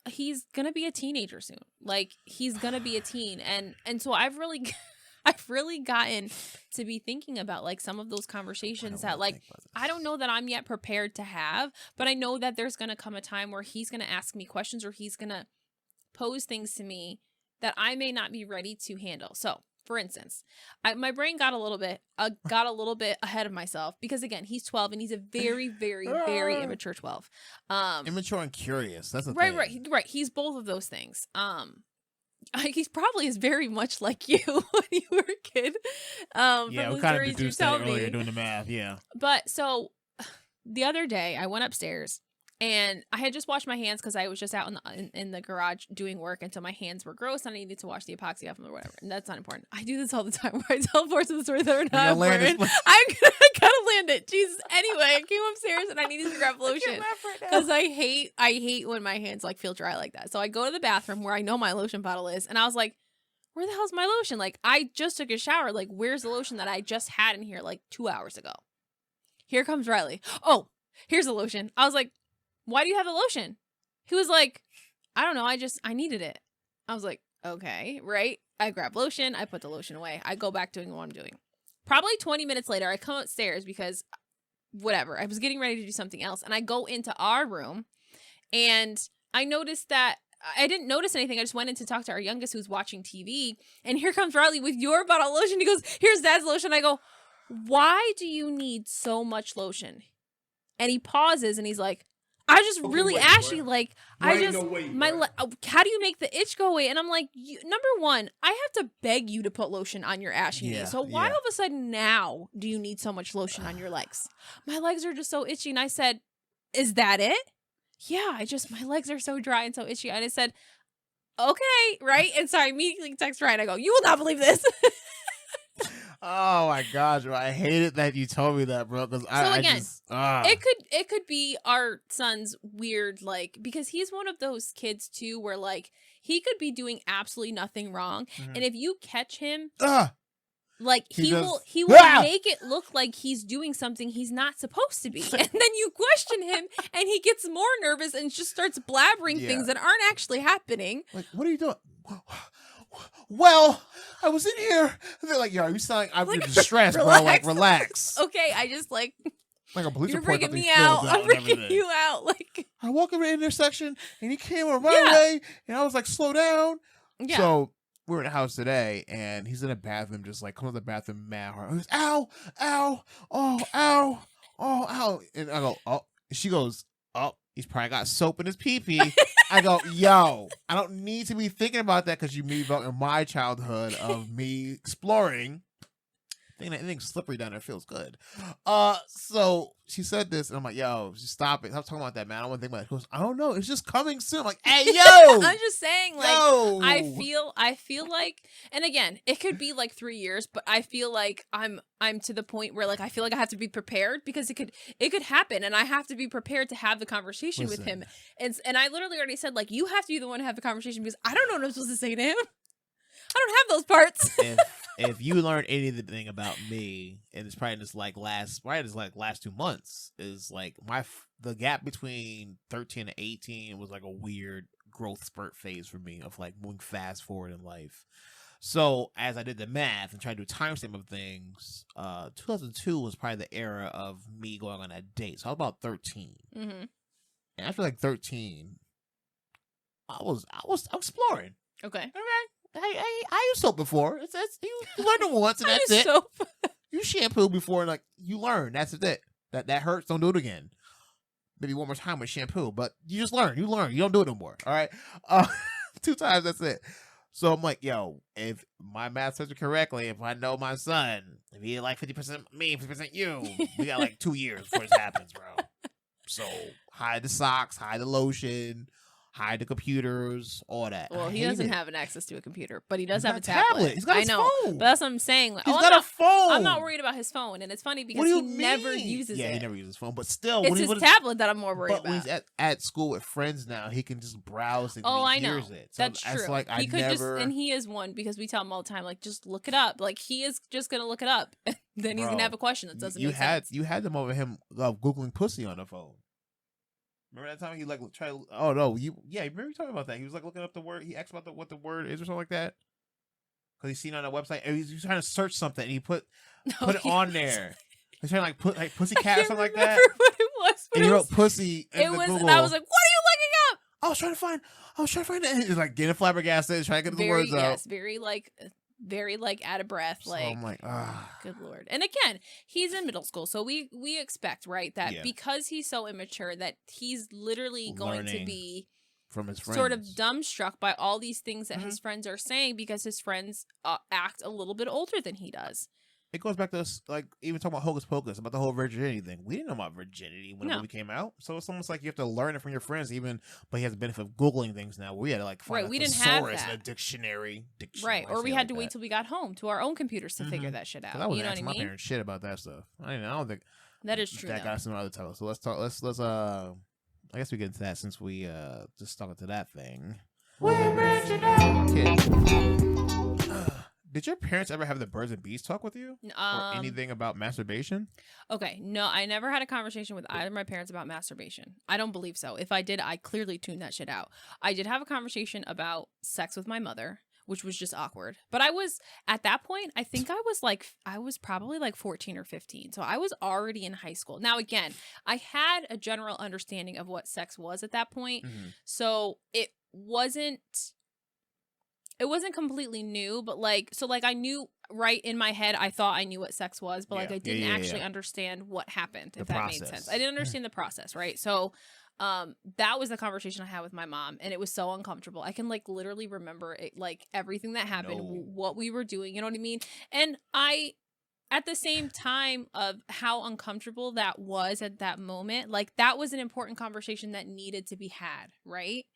gonna be a teenager soon. Like he's gonna be a teen, and so I've really gotten to be thinking about like some of those conversations that like I don't know that I'm yet prepared to have, but I know that there's gonna come a time where he's gonna ask me questions or he's gonna pose things to me that I may not be ready to handle. So for instance, my brain got a little bit ahead of myself because again, he's 12 and he's a very, very, very immature 12. Immature and curious. That's the right, thing. right. He's both of those things. He probably is very much like you when you were a kid. Yeah, we kind of deduced that earlier doing the math. Yeah. But so the other day, I went upstairs. And I had just washed my hands because I was just out in the garage doing work, and so my hands were gross. And I needed to wash the epoxy off them or whatever. And that's not important. I do this all the time. Where I tell parts of the story that are not important. I gotta land it. Jesus. Anyway, I came upstairs and I needed to grab lotion because I hate when my hands like feel dry like that. So I go to the bathroom where I know my lotion bottle is, and I was like, "Where the hell's my lotion? Like I just took a shower. Like where's the lotion that I just had in here like 2 hours ago?" Here comes Riley. Oh, here's the lotion. I was like, why do you have the lotion? He was like, I don't know. I needed it. I was like, okay, right? I grab lotion. I put the lotion away. I go back doing what I'm doing. Probably 20 minutes later, I come upstairs because whatever. I was getting ready to do something else. And I go into our room and I noticed that I didn't notice anything. I just went in to talk to our youngest who's watching TV. And here comes Riley with your bottle of lotion. He goes, here's Dad's lotion. I go, why do you need so much lotion? And he pauses and he's like, I just really ashy, like, how do you make the itch go away? And I'm like, number one, I have to beg you to put lotion on your ashy knees. So why all of a sudden now do you need so much lotion on your legs? My legs are just so itchy. And I said, is that it? Yeah, my legs are so dry and so itchy. And I said, okay, right? And so I immediately text Ryan. I go, you will not believe this. Oh my gosh, bro. I hated that you told me that, bro. Because it could be our son's weird, like, because he's one of those kids too, where like he could be doing absolutely nothing wrong, and if you catch him, like he will make it look like he's doing something he's not supposed to be, and then you question him, and he gets more nervous and just starts blabbering things that aren't actually happening. Like, what are you doing? Well, I was in here. And they're like, yo, you sound like I'm in distress, bro. Like, relax. Okay, I just like a police you're report. freaking me out. I'm freaking you out. Like I walk over the intersection and he came on right away, and I was like, slow down. Yeah. So we're in the house today, and he's in the bathroom, just like comes to the bathroom mad hard. He goes, ow, ow, oh, ow, oh, ow, and I go, oh. She goes, oh, he's probably got soap in his pee-pee. I go, yo, I don't need to be thinking about that because you me about in my childhood of me exploring. Anything slippery down there feels good. So she said this, and I'm like, yo, just stop it. Stop talking about that, man. I don't want to think about it. She goes, I don't know. It's just coming soon. I'm like, hey, yo. I'm just saying, like, yo. I feel like, and again, it could be like 3 years, but I feel like I'm to the point where like I feel like I have to be prepared because it could happen, and I have to be prepared to have the conversation with him. And I literally already said, like, you have to be the one to have the conversation because I don't know what I'm supposed to say to him. I don't have those parts. If you learned anything about me, and it's probably this last 2 months, is like the gap between 13 and 18 was like a weird growth spurt phase for me of like moving fast forward in life. So as I did the math and tried to do a timestamp of things, 2002 was probably the era of me going on a date. So I was about 13, and after like 13, I was exploring. Okay. I use soap before. It's you learn it once and that's it. Soap. You shampoo before, like you learn. That's it. That hurts. Don't do it again. Maybe one more time with shampoo, but you just learn. You learn. You don't do it no more. All right. 2 times. That's it. So I'm like, yo, if my math says it correctly, if I know my son, if he like 50% me, 50% you, we got like 2 years before this happens, bro. So hide the socks, hide the lotion, hide the computers, all that. Well, he doesn't have an access to a computer, but he does have a tablet. He's got his phone. But that's what I'm saying. He's got a phone. I'm not worried about his phone, and it's funny because he never uses it. Yeah, he never uses his phone, but still, it's his tablet that I'm more worried about. But when he's at school with friends now, he can just browse and I know. It. So that's true. Like, he could just, and he is one because we tell him all the time, like, just look it up. Like, he is just gonna look it up, and then he's gonna have a question that doesn't make sense. You had them over him googling pussy on the phone. Remember that time he like tried? Oh no, remember you talking about that? He was like looking up the word. He asked about what the word is or something like that. Because he's seen on a website. And he's trying to search something. And he put it on there. He's trying to like put like pussy cat or something like that. What it was? And he wrote pussy. In the Google. And I was like, what are you looking up? I was trying to find it. He's like getting flabbergasted, trying to get the words out. Yes, very like out of breath. So like I'm like, good Lord. And again, he's in middle school, so we expect, right, that because he's so immature that he's literally going to be from his friends, sort of dumbstruck by all these things that his friends are saying because his friends act a little bit older than he does. It goes back to us, like, even talking about Hocus Pocus, about the whole virginity thing. We didn't know about virginity when the movie came out. So it's almost like you have to learn it from your friends, but he has the benefit of Googling things now. We had to, like, find we a didn't have thesaurus that. in a dictionary. Right, or we had to wait till we got home to our own computers to figure that shit out. I was you know what I my mean? parents shit about that stuff. I don't think that is true. That got us in other titles. So let's talk. Let's I guess we get into that since we just stuck into that thing. Did your parents ever have the birds and bees talk with you? Or anything about masturbation? Okay, no, I never had a conversation with either of my parents about masturbation. I don't believe so. If I did, I clearly tuned that shit out. I did have a conversation about sex with my mother, which was just awkward. But I was, at that point, I think I was probably like 14 or 15. So I was already in high school. Now, again, I had a general understanding of what sex was at that point. So it wasn't completely new, but I knew right in my head, I thought I knew what sex was, but I didn't actually understand what happened, if that made sense. I didn't understand the process, right? So that was the conversation I had with my mom, and it was so uncomfortable. I can literally remember it, everything that happened, what we were doing, you know what I mean? And at the same time of how uncomfortable that was at that moment, that was an important conversation that needed to be had, right?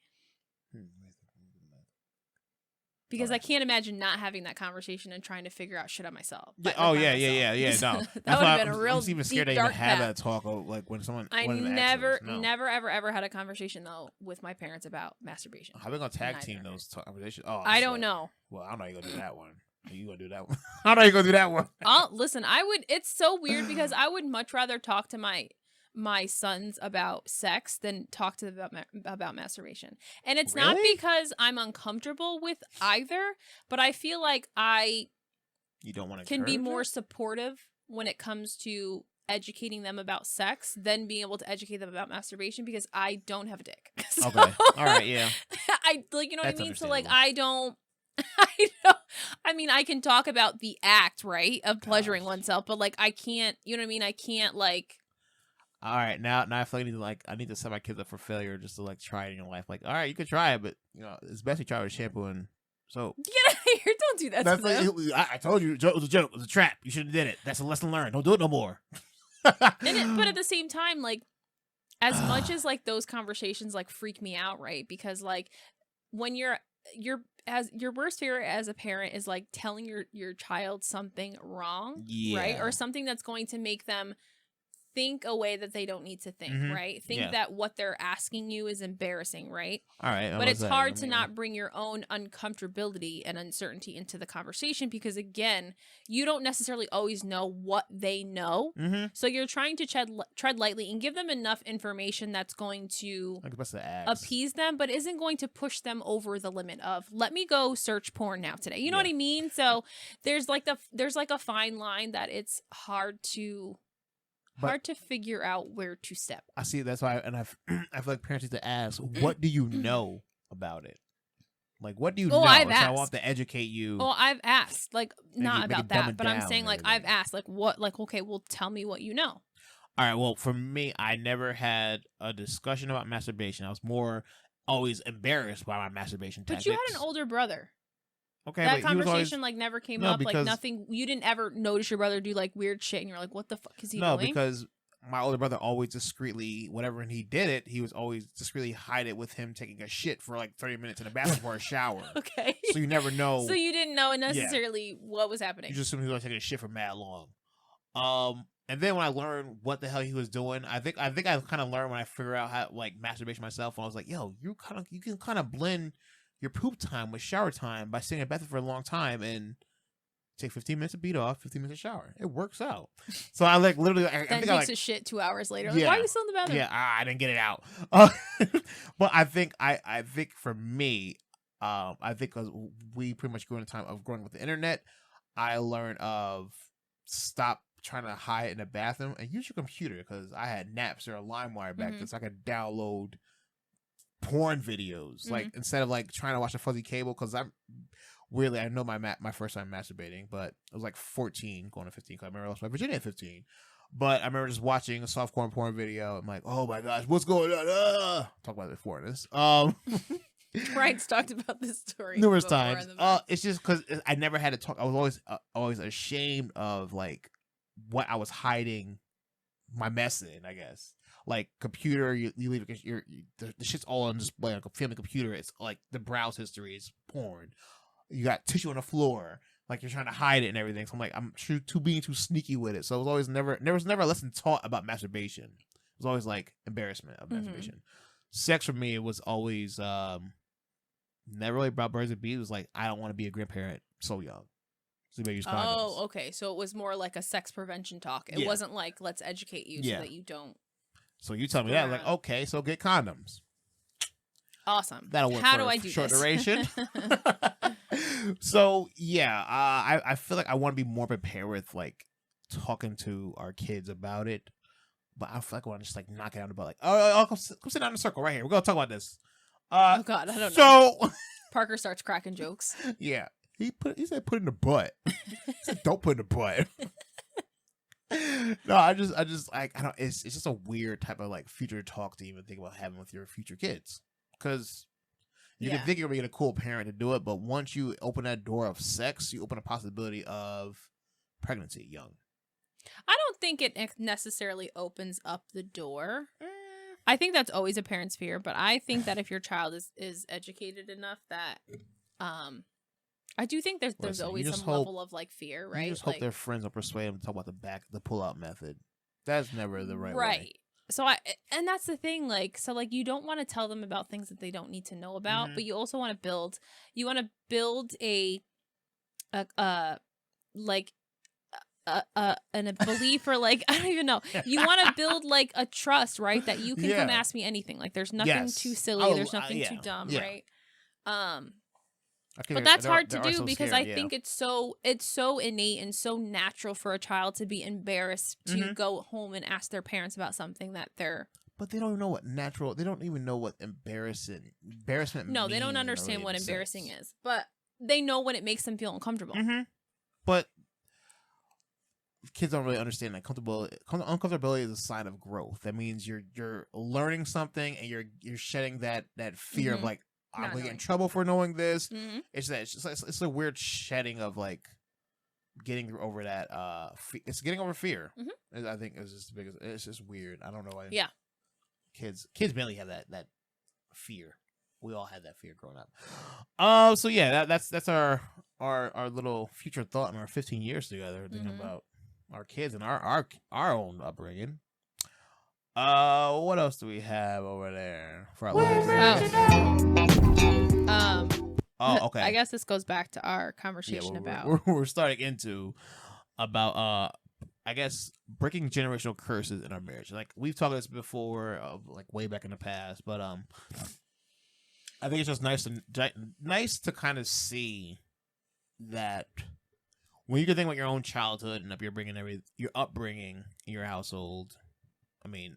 Because I can't imagine not having that conversation and trying to figure out shit on myself. Yeah, No, that would have been a real I'm even scared deep, to even dark have path. that talk. When someone, I never, ever had a conversation though with my parents about masturbation. How are we gonna tag team those conversations? Oh, I don't know. Well, I don't know you're gonna do that one. You gonna do that one? I know you're gonna do that one. Listen, I would. It's so weird because I would much rather talk to my sons about sex than talk to them about masturbation. And it's not because I'm uncomfortable with either, but I feel like you don't want to can be more supportive when it comes to educating them about sex than being able to educate them about masturbation because I don't have a dick. So, okay. All right. Yeah. You know what I mean? So I mean, I can talk about the act, right, of pleasuring oneself, but I can't, you know what I mean? I can't all right, now I feel like I need to set my kids up for failure just to try it in your life. All right, you could try it, but it's best you try with shampoo and soap. Get out of here! Don't do that. I told you it was a joke. It was a trap. You should have did it. That's a lesson learned. Don't do it no more. But at the same time, as much as those conversations freak me out, right? Because when your worst fear as a parent is telling your child something wrong, right? Or something that's going to make them think a way that they don't need to think, right? Think that what they're asking you is embarrassing, right? All right. But it's hard to not bring your own uncomfortability and uncertainty into the conversation because, again, you don't necessarily always know what they know. So you're trying to tread lightly and give them enough information that's going to appease them, but isn't going to push them over the limit of, let me go search porn now today. You know what I mean? So there's a fine line that it's hard to figure out where to step. I see. That's why, and I feel like parents need to ask, what do you know about it? Like, what do you know? I've So asked. I want to educate you. Well, I've asked, like, not about that, but I'm saying, like, everything. I've asked, like, what, like, okay, well, tell me what you know. All right. Well, for me, I never had a discussion about masturbation. I was more always embarrassed by my masturbation But tactics. you had an older brother. Okay, that but he was conversation always, like never came No, up. Like because- nothing. You didn't ever notice your brother do like weird shit, and you're like, "What the fuck is he no, doing?" because my older brother always discreetly, whenever he did it, he was always discreetly hide it with him taking a shit for like 30 minutes in the bathroom for a shower. Okay. So you never know. So you didn't know necessarily what was happening. You just assume he was taking a shit for mad long. And then when I learned what the hell he was doing, I think I kind of learned when I figured out how like masturbation myself. And I was like, yo, you can kind of blend your poop time with shower time by sitting in the bathroom for a long time and take 15 minutes to beat off, 15 minutes to shower. It works out. So I like literally. I then think takes a shit 2 hours later. Like, Yeah. why are you still in the bathroom? Yeah, I didn't get it out. But I think for me, I think because we pretty much grew in a time of growing with the internet, I learned of stop trying to hide in the bathroom and use your computer, because I had Napster or LimeWire back then, so I could download porn videos like instead of like trying to watch a fuzzy cable, because I'm weirdly, I know my first time masturbating, but it was like 14 going to 15, because I remember I lost my virginity at 15. But I remember just watching a softcore porn video. I'm like, oh my gosh, what's going on? Talk about it before this. Ryan's talked about this story Numerous before times. in the It's just because I never had to talk. I was always ashamed of like what I was hiding my mess in, I guess. Like computer, you leave the shit's all on display on a family computer. It's like the browse history is porn. You got tissue on the floor, like you're trying to hide it and everything. So I'm like, I'm being too sneaky with it. So it was always there was never a lesson taught about masturbation. It was always like embarrassment of masturbation. Sex for me, it was always never really about birds and bees. It was like, I don't want to be a grandparent so young. So you better use condoms. Oh, okay. So it was more like a sex prevention talk. It wasn't like, let's educate you so that you don't. So you tell me that, like, okay, so get condoms. Awesome. That'll work. How for do I do short this? duration? So yeah, I feel like I want to be more prepared with like talking to our kids about it, but I feel like I want to just like knock it out about like, oh, come sit down in a circle right here. We're gonna talk about this. Oh God, I don't know. So Parker starts cracking jokes. Yeah, he said put in the butt. He said don't put in the butt. No, I just like I don't. It's just a weird type of like future talk to even think about having with your future kids, because you can think you're being a cool parent to do it, but once you open that door of sex, you open a possibility of pregnancy young. I don't think it necessarily opens up the door. I think that's always a parent's fear, but I think that if your child is educated enough that I do think there's always some level of like fear, right? You just like, hope their friends will persuade them to talk about the pull-out method. That's never the right way. So and that's the thing, like, so like you don't want to tell them about things that they don't need to know about, but you also want to build a belief, or like, I don't even know. You want to build like a trust, right? That you can come ask me anything. Like there's nothing too silly. There's nothing too dumb, right? But that's hard to do because I think it's so innate and so natural for a child to be embarrassed to go home and ask their parents about something that they're. But they don't even know what natural. They don't even know what embarrassment. No, they don't understand what embarrassing is, but they know when it makes them feel uncomfortable. But kids don't really understand that uncomfortability is a sign of growth. That means you're learning something and you're shedding that fear of like, I'm gonna get in trouble for knowing this. It's a weird shedding of like getting over that. It's getting over fear. I think it's just the biggest. It's just weird. I don't know why. Yeah. Kids mainly have that fear. We all had that fear growing up. So yeah, that's our little future thought in our 15 years together, thinking about our kids and our own upbringing. What else do we have over there for our okay. I guess this goes back to our conversation about we're starting into about I guess breaking generational curses in our marriage. Like we've talked about this before, like way back in the past, but I think it's just nice to kind of see that when you can think about your own childhood and your upbringing in your household. I mean,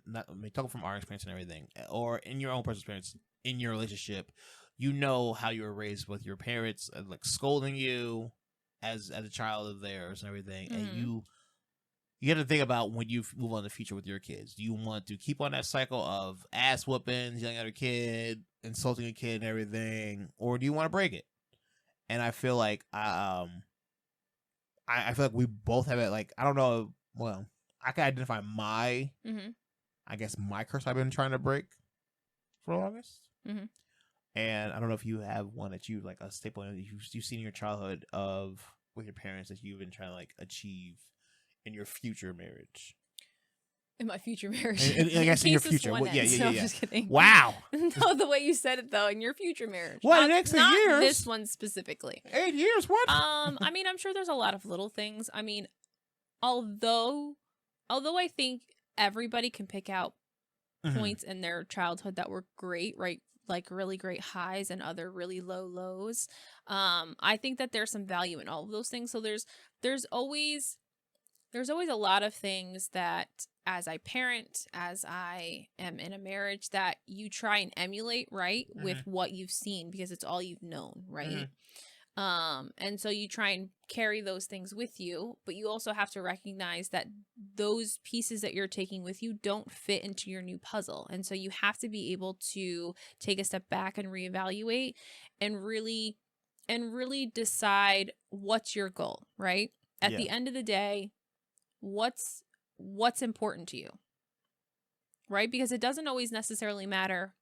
talking from our experience and everything, or in your own personal experience in your relationship, you know how you were raised with your parents, like scolding you as a child of theirs and everything, and you have to think about when you move on in the future with your kids. Do you want to keep on that cycle of ass whoopings, yelling at a kid, insulting a kid and everything, or do you want to break it? And I feel like I feel like we both have it. Like, I don't know. Well, I can identify my, I guess my curse I've been trying to break for the longest. And I don't know if you have one that you like a staple that you've seen in your childhood of with your parents that you've been trying to like achieve in your future marriage. In my future marriage. And I guess in your future. Well, yeah. I'm just kidding. Wow. No, the way you said it though, in your future marriage. What, next not years? This one specifically. 8 years? What? I mean, I'm sure there's a lot of little things. I mean, although I think everybody can pick out points in their childhood that were great, right? Like really great highs and other really low lows. I think that there's some value in all of those things. So there's always a lot of things that as I parent, as I am in a marriage, that you try and emulate, right, with what you've seen because it's all you've known, right? And so you try and carry those things with you, but you also have to recognize that those pieces that you're taking with you don't fit into your new puzzle. And so you have to be able to take a step back and reevaluate and really decide what's your goal, right? At the end of the day, what's important to you, right? Because it doesn't always necessarily matter.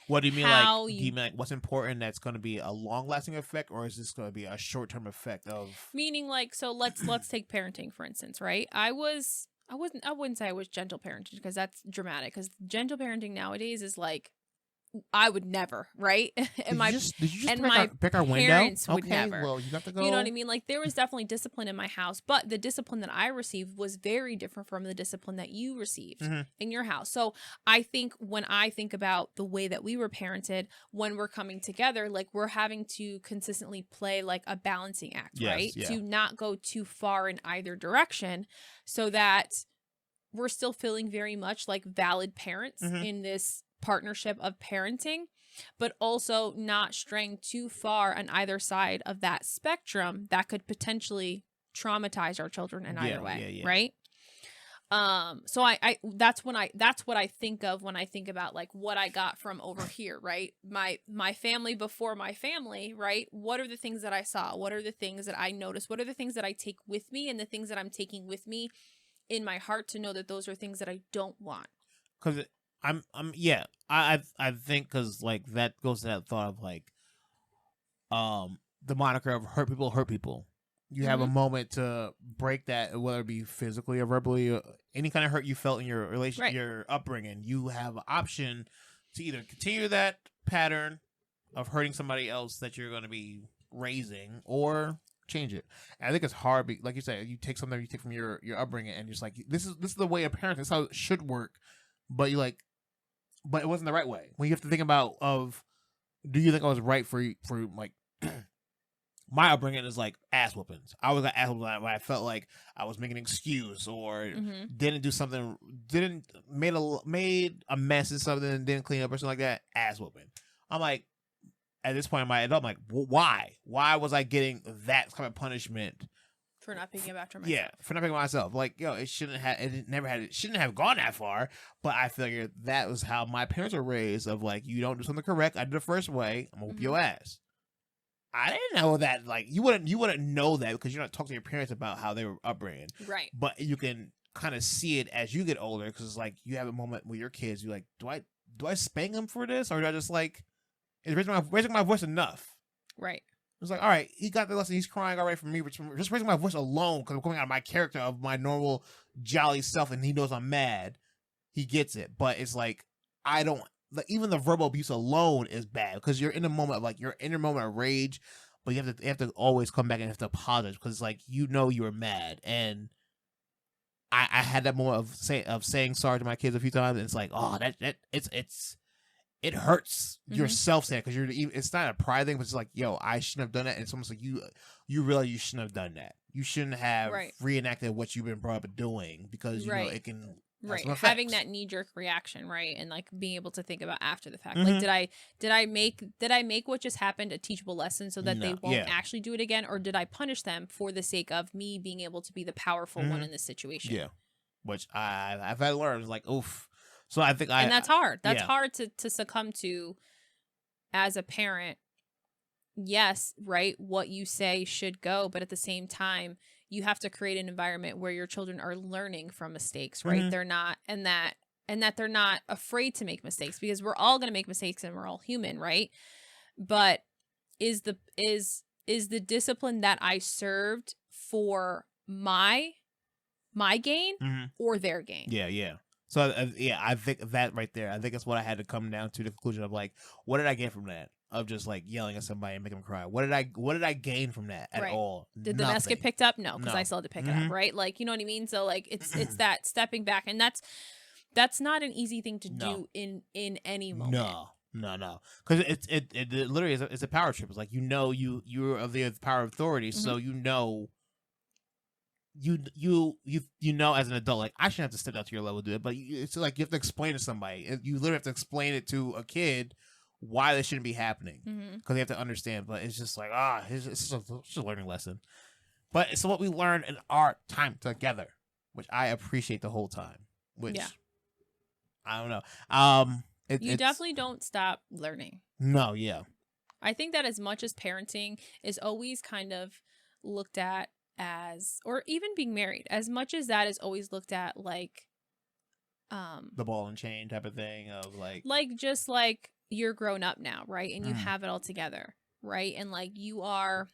What do you mean? Do you mean like what's important that's going to be a long-lasting effect, or is this going to be a short-term effect of? Meaning, like, so let's take parenting for instance, right? I wouldn't say I was gentle parenting because that's dramatic. Because gentle parenting nowadays is like, I would never, right? Did you just pick our window? Parents would never. Well, you got to go. You know what I mean? Like, there was definitely discipline in my house, but the discipline that I received was very different from the discipline that you received in your house. So I think when I think about the way that we were parented when we're coming together, like we're having to consistently play like a balancing act, right? Yeah. To not go too far in either direction so that we're still feeling very much like valid parents in this partnership of parenting, but also not straying too far on either side of that spectrum that could potentially traumatize our children in either way, right? So I that's what I think of when I think about like what I got from over here, right? My family before my family, right? What are the things that I saw? What are the things that I noticed? What are the things that I take with me, and the things that I'm taking with me in my heart to know that those are things that I don't want. Because I think because like that goes to that thought of like the moniker of hurt people. You have a moment to break that, whether it be physically or verbally, any kind of hurt you felt in your relationship, your upbringing. You have an option to either continue that pattern of hurting somebody else that you're going to be raising, or change it. And I think it's hard, like you said, you take something you take from your upbringing, and you're just like, this is the way a parent, this is how it should work. But you like. But it wasn't the right way. When you have to think about do you think I was right for like my upbringing is like ass whoopings. I was like ass whoopings when I felt like I was making an excuse or didn't do something, made a mess of something and didn't clean up or something like that. Ass whooping. I'm like, at this point in my adult, I'm like, why? Why was I getting that kind of punishment? For not picking up after myself. Yeah, for not picking up myself. Like, it shouldn't have gone that far. But I figured that was how my parents were raised. Of like, you don't do something correct, I did it the first way, I'm gonna whoop your ass. I didn't know that. Like, you wouldn't know that because you're not talking to your parents about how they were upbringing. Right. But you can kind of see it as you get older, because it's like you have a moment with your kids. You're like, do I spank them for this, or do I just like is raising my voice enough? Right. It's like, all right, he got the lesson. He's crying already for me. Just raising my voice alone because I'm coming out of my character of my normal jolly self, and he knows I'm mad. He gets it. But it's like, I don't, like, even the verbal abuse alone is bad because you're in a moment of like, you're in your moment of rage, but you have to always come back and have to apologize because it's like, you were mad. And I had that moment of saying sorry to my kids a few times, and it's like, oh, it hurts yourself saying, because it's not a pride thing, but it's like, yo, I shouldn't have done that. And it's almost like you realize you shouldn't have done that. You shouldn't have reenacted what you've been brought up doing, because you know it can Right, having that knee-jerk reaction, right, and like being able to think about after the fact. Like, did I make what just happened a teachable lesson so that they won't actually do it again, or did I punish them for the sake of me being able to be the powerful one in this situation? Yeah, which I've had learned like oof. So I think and that's hard. That's hard to succumb to as a parent. Yes, right. What you say should go, but at the same time, you have to create an environment where your children are learning from mistakes, right? They're not, and that they're not afraid to make mistakes, because we're all going to make mistakes and we're all human, right? But is the discipline that I served for my gain or their gain? Yeah. So I think that right there, I think that's what I had to come down to the conclusion of like, what did I get from that? Of just like yelling at somebody and making them cry. What did I gain from that at all? Did the mess get picked up? No, because I still had to pick it up, right? Like, you know what I mean? So like it's that stepping back, and that's not an easy thing to do in any moment. No, because it literally is a power trip. It's like you're of the power of authority, so you know as an adult, like I shouldn't have to step out to your level to do it, but it's like you have to explain to somebody. You literally have to explain it to a kid why this shouldn't be happening, because they have to understand. But it's just like it's just a learning lesson. But it's what we learned in our time together, which I appreciate the whole time. Which I don't know. You definitely don't stop learning. No, yeah. I think that as much as parenting is always kind of looked at as, or even being married, as much as that is always looked at like the ball and chain type of thing of like just like you're grown up now, right? And you have it all together, right? And like you are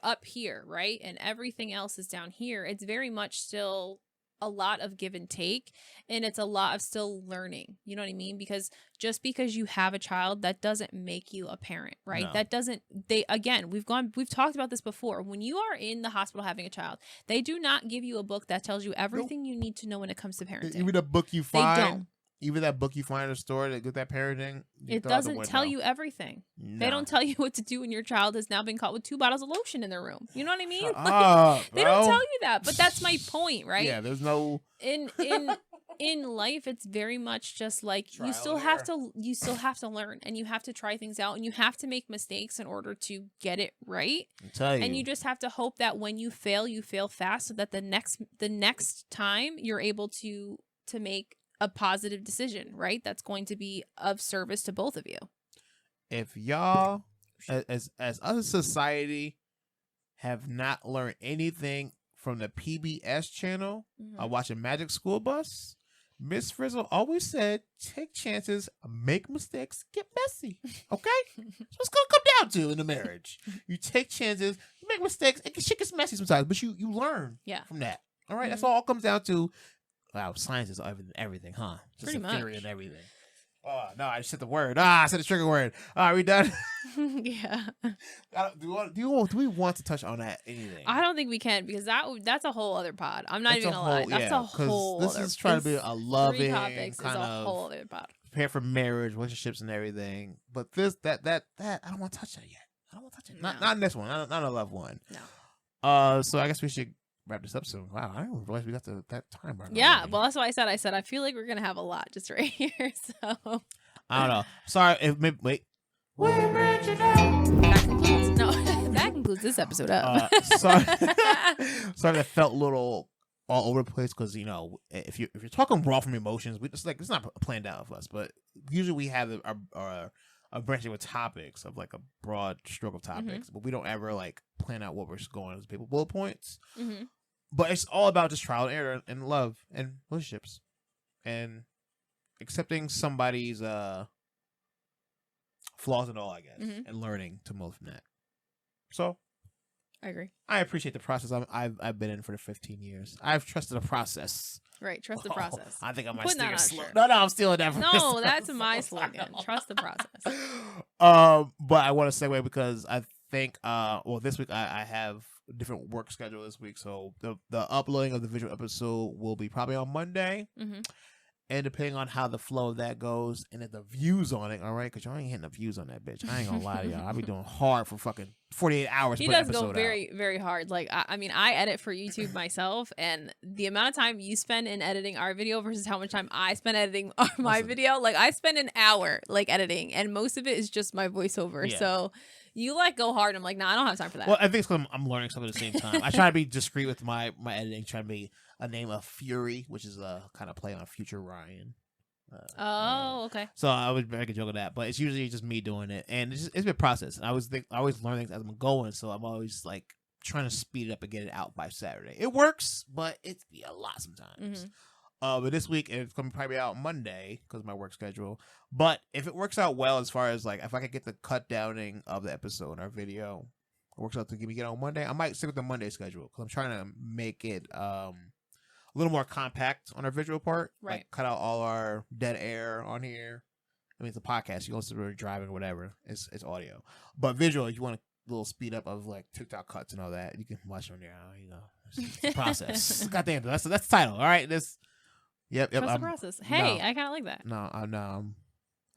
up here, right? And everything else is down here. It's very much still a lot of give and take, and it's a lot of still learning. You know what I mean? Because just because you have a child, that doesn't make you a parent, right? No. That doesn't, we've talked about this before. When you are in the hospital having a child, they do not give you a book that tells you everything you need to know when it comes to parenting. Even the book you find. They don't. Even that book you find in the store that with that parenting, it doesn't tell you everything. No. They don't tell you what to do when your child has now been caught with 2 bottles of lotion in their room. You know what I mean? They don't tell you that, but that's my point, right? Yeah, there's no in life. It's very much just like you still have to learn, and you have to try things out, and you have to make mistakes in order to get it right. And you just have to hope that when you fail fast, so that the next time you're able to make a positive decision, right? That's going to be of service to both of you. If y'all, as a society, have not learned anything from the PBS channel, watching Magic School Bus, Miss Frizzle always said, take chances, make mistakes, get messy. Okay? That's what's going to come down to in a marriage. You take chances, you make mistakes, shit gets messy sometimes, but you learn from that. All right? That's all it comes down to. Wow, science is everything, huh? Just pretty a much. Theory and everything. Oh, no, I just said the word. I said the trigger word. Are we done? Yeah. Do we want to touch on that anything? I don't think we can, because that's a whole other pod. I'm not even gonna lie. That's a whole other. This is trying to be a loving topics kind is a of whole other pod. Prepare for marriage, relationships, and everything. But that I don't want to touch that yet. I don't want to touch it. No. Not in this one. Not a loved one. No. So I guess we should wrap this up soon. Wow, I didn't realize we got to that time right now. Yeah, well, that's why I said I feel like we're gonna have a lot just right here. So I don't know. Sorry if wait. That concludes this episode up. Sorry, that felt a little all over the place, because if you're talking raw from emotions, we just like it's not planned out of us, but usually we have a branching with topics of like a broad stroke of topics, but we don't ever like plan out what we're going as people bullet points. But it's all about just trial and error and love and relationships and accepting somebody's flaws and all, I guess, and learning to move from that. So I agree. I appreciate the process I've been in for the 15 years. I've trusted the process. Right, trust the process. I think I might steal slogan. No, I'm stealing that. No, that's my slogan. Trust the process. But I want to segue because I think this week I have a different work schedule this week, so the uploading of the visual episode will be probably on Monday. And depending on how the flow of that goes and if the views on it, all right, because y'all ain't hitting the views on that bitch. I ain't gonna lie to y'all. I be doing hard for fucking 48 hours. He does go very, very hard. Like, I mean, I edit for YouTube myself, and the amount of time you spend in editing our video versus how much time I spend editing my video, like, I spend an hour, like, editing, and most of it is just my voiceover. Yeah. So you, like, go hard. I'm like, nah, I don't have time for that. Well, I think it's because I'm learning something at the same time. I try to be discreet with my editing, trying to be a name of Fury, which is a kind of play on Future Ryan. Okay. So I would make a joke of that, but it's usually just me doing it, and it's been a process. I always learn things as I'm going, so I'm always like trying to speed it up and get it out by Saturday. It works, but it's be a lot sometimes. But this week it's gonna probably be out Monday because of my work schedule. But if it works out well, as far as like if I could get the cut downing of the episode, our video works out to get on Monday, I might stick with the Monday schedule because I'm trying to make it a little more compact on our visual part. Right. Like cut out all our dead air on here. I mean, it's a podcast. You go to driving or whatever. It's audio. But visual, if you want a little speed up of like TikTok cuts and all that, you can watch it on there. You know, it's a process. Goddamn, that's the title. All right, this. Yep. Trust the process. Hey, I kind of like that. No.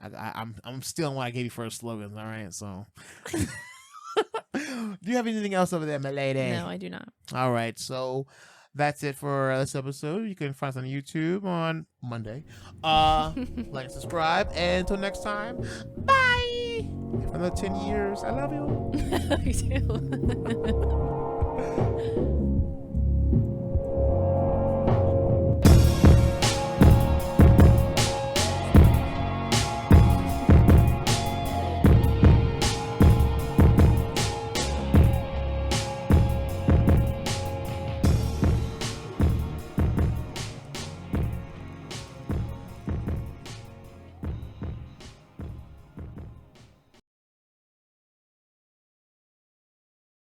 I'm stealing what I gave you for a slogan. All right, so. Do you have anything else over there, my lady? No, I do not. All right, so. That's it for this episode. You can find us on YouTube on Monday. Like and subscribe. And until next time, bye. For another 10 years. I love you. Me too.